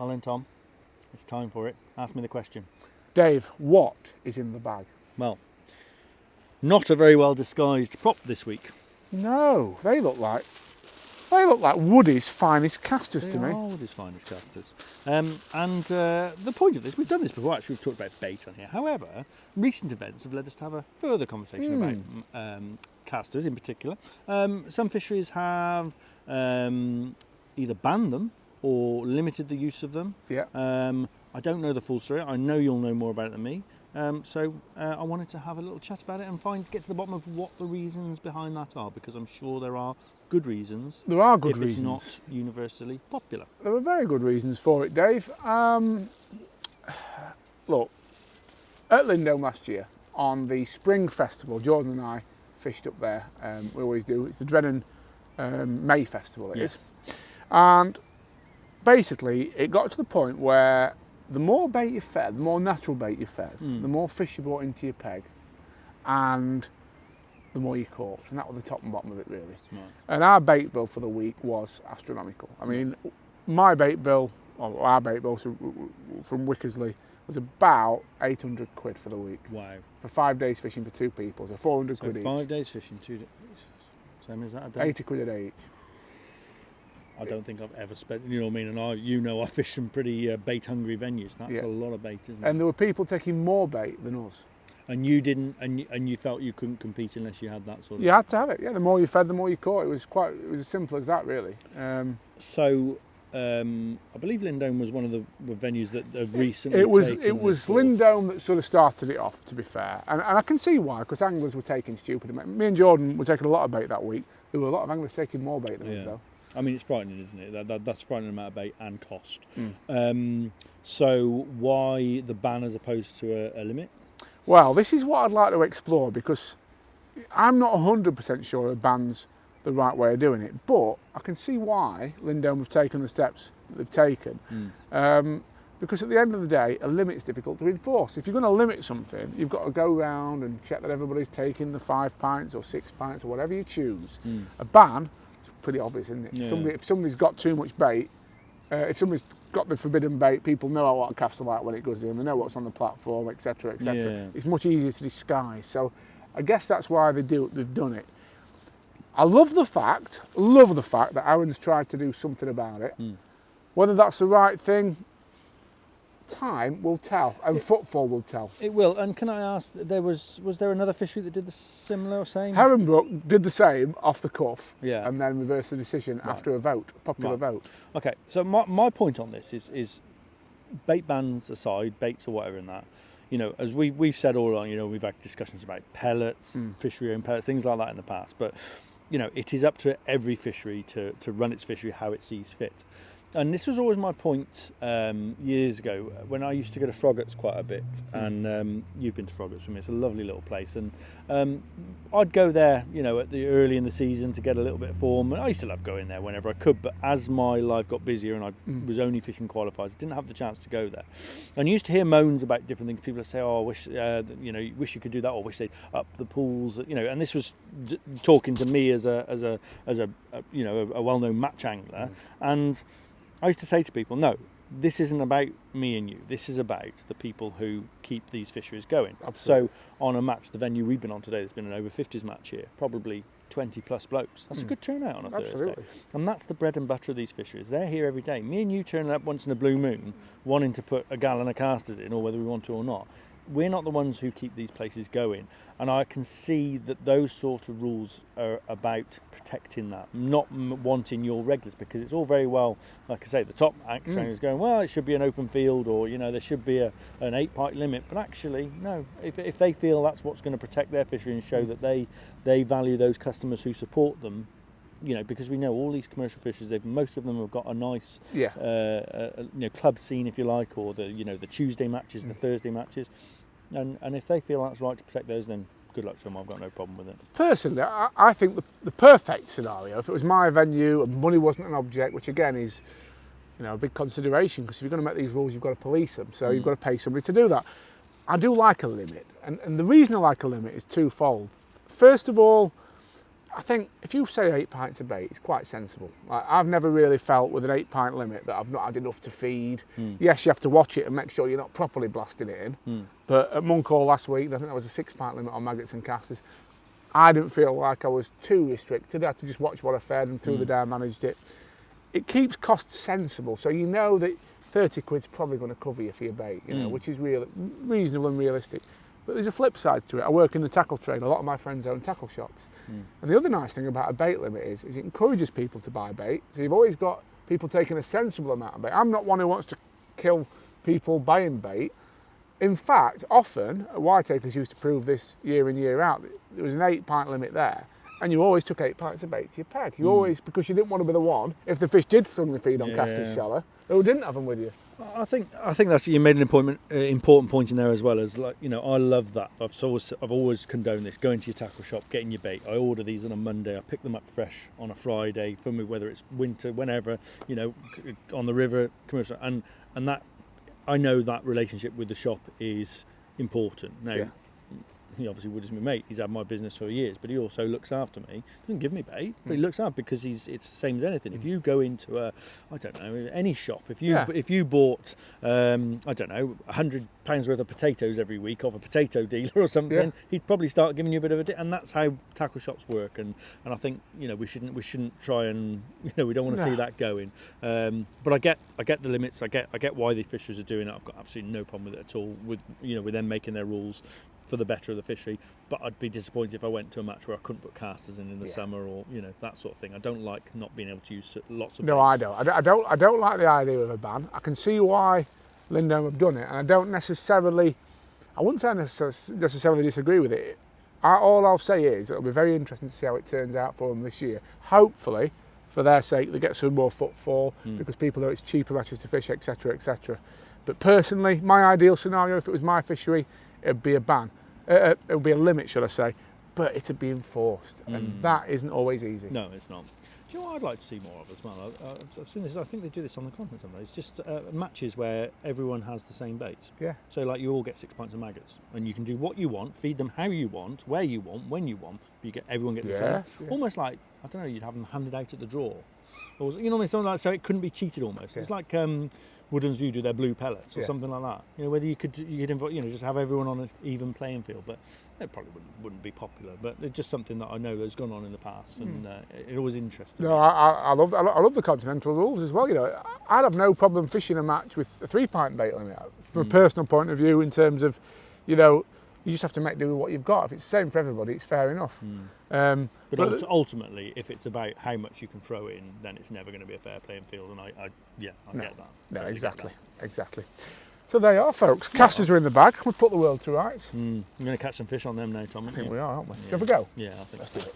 Well then, Tom, it's time for it. Ask me the question. Dave, what is in the bag? Well, not a very well disguised prop this week. No, they look like Woody's finest casters to me. They are Woody's finest casters. The point of this, we've done this before actually, we've talked about bait on here. However, recent events have led us to have a further conversation about casters in particular. Some fisheries have either banned them or limited the use of them. Yeah. I don't know the full story. I know you'll know more about it than me. So I wanted to have a little chat about it and get to the bottom of what the reasons behind that are, because I'm sure there are good reasons. There are good if reasons. It's not universally popular. There are very good reasons for it, Dave. Look, at Lindholme last year on the Spring Festival, Jordan and I fished up there. We always do. It's the Drennan May Festival. It is. And basically, it got to the point where the more bait you fed, the more natural bait you fed, the more fish you brought into your peg, and the more you caught. And that was the top and bottom of it, really. Right. And our bait bill for the week was astronomical. I mean, my bait bill, or our bait bill from Wickersley, was about 800 quid for the week. Wow. For 5 days fishing for two people, so 400 quid each. 5 days fishing, 2 days. Same as that a day? 80 quid a day each. I don't think I've ever spent, you know what I mean, and I fish some pretty bait-hungry venues. That's a lot of bait, isn't it? And there were people taking more bait than us. And you didn't, and you felt you couldn't compete unless you had that sort of... You had to have it, yeah. The more you fed, the more you caught. It was as simple as that, really. I believe Lindholme was one of the venues that have recently It was Lindholme that sort of started it off, to be fair. And I can see why, because anglers were taking stupid amounts. Me and Jordan were taking a lot of bait that week. There were a lot of anglers taking more bait than us, though. I mean, it's frightening, isn't it? That's a frightening amount of bait and cost. So why the ban as opposed to a limit? Well, this is what I'd like to explore, because I'm not 100% sure a ban's the right way of doing it, but I can see why Lindholme have taken the steps that they've taken. Because at the end of the day, a limit's difficult to enforce. If you're going to limit something, you've got to go round and check that everybody's taking the 5 pints or 6 pints or whatever you choose. A ban, it's pretty obvious, isn't it? Yeah. If somebody's got too much bait, if somebody's got the forbidden bait, people know what a cast are like when it goes in, they know what's on the platform, etc., etc. Yeah. It's much easier to disguise. So I guess that's why they've done it. I love the fact that Aaron's tried to do something about it. Whether that's the right thing, time will tell, and footfall will tell. It will. And can I ask, was there another fishery that did the similar or same? Herronbrook did the same off the cuff, Yeah. and then reversed the decision after a popular vote. Okay, so my point on this is bait bans aside, baits or whatever in that, as we've said all along, we've had discussions about pellets, fishery owned pellets, things like that in the past, but it is up to every fishery to run its fishery how it sees fit. And this was always my point years ago when I used to go to Froggatt's quite a bit, and you've been to Froggatt's with me. It's a lovely little place, and I'd go there, at the early in the season to get a little bit of form. And I used to love going there whenever I could, but as my life got busier and I was only fishing qualifiers, I didn't have the chance to go there. And you used to hear moans about different things. People would say, "Oh, I wish wish you could do that, or wish they'd up the pools," And this was talking to me as a well-known match angler, and I used to say to people, no, this isn't about me and you. This is about the people who keep these fisheries going. Absolutely. So on a match, the venue we've been on today, there's been an over 50s match here, probably 20 plus blokes. That's a good turnout on a Thursday. And that's the bread and butter of these fisheries. They're here every day. Me and you turning up once in a blue moon, wanting to put a gallon of casters in, or whether we want to or not. We're not the ones who keep these places going. And I can see that those sort of rules are about protecting that, not wanting your regulars, because it's all very well, like I say, the top trainers going, well, it should be an open field, or, there should be an 8-pint limit. But actually, no, if they feel that's what's going to protect their fishery and show that they value those customers who support them, because we know all these commercial fishers, most of them have got a nice, club scene, if you like, or the Tuesday matches, the Thursday matches. And if they feel that's right to protect those, then good luck to them. I've got no problem with it. Personally, I think the perfect scenario, if it was my venue and money wasn't an object, which again is a big consideration, because if you're going to make these rules, you've got to police them. So you've got to pay somebody to do that. I do like a limit. And the reason I like a limit is twofold. First of all, I think if you say 8 pints of bait, it's quite sensible. Like, I've never really felt with an 8 pint limit that I've not had enough to feed. Yes, you have to watch it and make sure you're not properly blasting it in. But at Munkall last week, I think there was a 6 pint limit on maggots and casters. I didn't feel like I was too restricted. I had to just watch what I fed and through the day I managed it. It keeps costs sensible, so you know that 30 quid's probably going to cover you for your bait, you know, which is reasonable and realistic. But there's a flip side to it. I work in the tackle trade. A lot of my friends own tackle shops. And the other nice thing about a bait limit is it encourages people to buy bait. So you've always got people taking a sensible amount of bait. I'm not one who wants to kill people buying bait. In fact, often, Whiteacres used to prove this year in, year out, there was an 8 pint limit there, and you always took 8 pints of bait to your peg. You always, because you didn't want to be the one, if the fish did suddenly feed on casters shallow, who didn't have them with you. I think that's, you made an important point in there as well, as, like, you know, I love that. I've always condoned this, going to your tackle shop, getting your bait. I order these on a Monday, I pick them up fresh on a Friday, for me, whether it's winter, whenever, you know, on the river, commercial, and that, I know that relationship with the shop is important. Now, he obviously would as my mate. He's had my business for years, but he also looks after me. Doesn't give me bait, but he looks after, because it's the same as anything. If you go into I don't know, any shop, if you bought I don't know, £100 worth of potatoes every week off a potato dealer or something, he'd probably start giving you a bit of and that's how tackle shops work. And I think, you know, we shouldn't try and, you know, we don't want to see that going. But I get the limits. I get why the fishers are doing it. I've got absolutely no problem with it at all. With them making their rules for the better of the fishery, but I'd be disappointed if I went to a match where I couldn't put casters in the summer, or, you know, that sort of thing. I don't like not being able to use lots of baits. No, I don't. I don't like the idea of a ban. I can see why Lindholme have done it, and I don't necessarily, I wouldn't say necessarily disagree with it. All I'll say is it'll be very interesting to see how it turns out for them this year. Hopefully, for their sake, they get some more footfall, because people know it's cheaper matches to fish, etc., etc. But personally, my ideal scenario, if it was my fishery, it'd be a ban. It would be a limit, should I say, but it'd be enforced, and that isn't always easy. No, it's not. Do you know what I'd like to see more of as well? I've seen this. I think they do this on the continent somewhere. It's just matches where everyone has the same bait. Yeah. So, like, you all get 6 pints of maggots, and you can do what you want, feed them how you want, where you want, when you want. But everyone gets the same. Yeah. Almost like, I don't know, you'd have them handed out at the draw, or, you know what I mean? Something like, so it couldn't be cheated almost. It's like Woodlands View do their blue pellets or something like that. You know, whether you could invite, you know, just have everyone on an even playing field, but it probably wouldn't be popular. But it's just something that I know has gone on in the past, and it always interested me. No, I love the continental rules as well. You know, I'd have no problem fishing a match with a 3 pint bait limit from a personal point of view, in terms of, you know, you just have to make do with what you've got. If it's the same for everybody, it's fair enough. But ultimately, if it's about how much you can throw in, then it's never going to be a fair playing field, and I get that. No, exactly. So there you are, folks. Casters are in the bag. We've put the world to rights. I'm going to catch some fish on them now, Tom. I think we are, aren't we? Shall we go? Yeah, I think Let's so. do it.